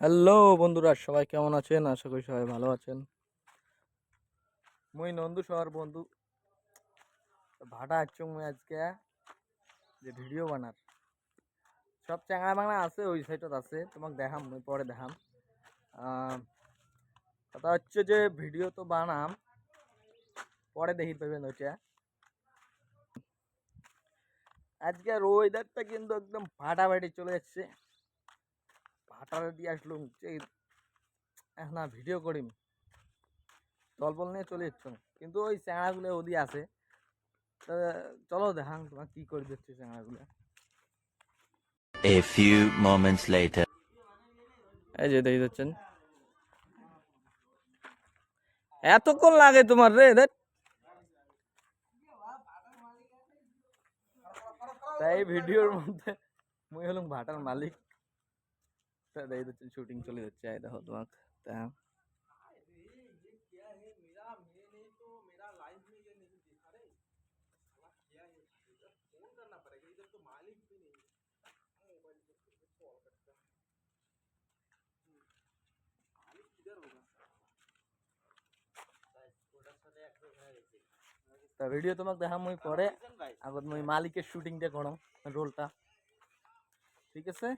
Hello বন্ধুরা, সবাই কেমন আছেন? আশা করি সবাই ভালো আছেন। মুই নন্দু শহর বন্ধু ভাটা আছো মুই আজকে যে ভিডিও বানার সব চাঙা বাংলা আছে, ওই সাইটত আছে, তোমাকে দেখাম, মুই পরে দেখাম। কথা হচ্ছে যে ভিডিও তো বানাম, পরে দেখি পাবেন ওইটা। আজকের ওয়েদারটা কিন্তু একদম ফাটাফাটি চলে যাচ্ছে। ভাটারে দিয়ে আসলুম এখন ভিডিও করিম, দলবল নিয়ে চলে যাচ্ছ, কিন্তু ওই চ্যাংড়াগুলো ওদি আছে। চলো দেখাম তোমার কি করে দিচ্ছে চ্যাংড়াগুলো। A few moments later. এই যে দেখি যাচ্ছেন, এতক্ষণ লাগে তোমার রে? তাই ভিডিওর মধ্যে মুই হলাম ভাটার মালিক। দেখি যাচ্ছেন শুটিং চলে যাচ্ছে, এই দেখো তোমাকে দেখাম। তা ভিডিও তোমাকে দেখাম মুই পরে, আগত মুই মালিকের শুটিংটা করম, রোলটা। ঠিক আছে।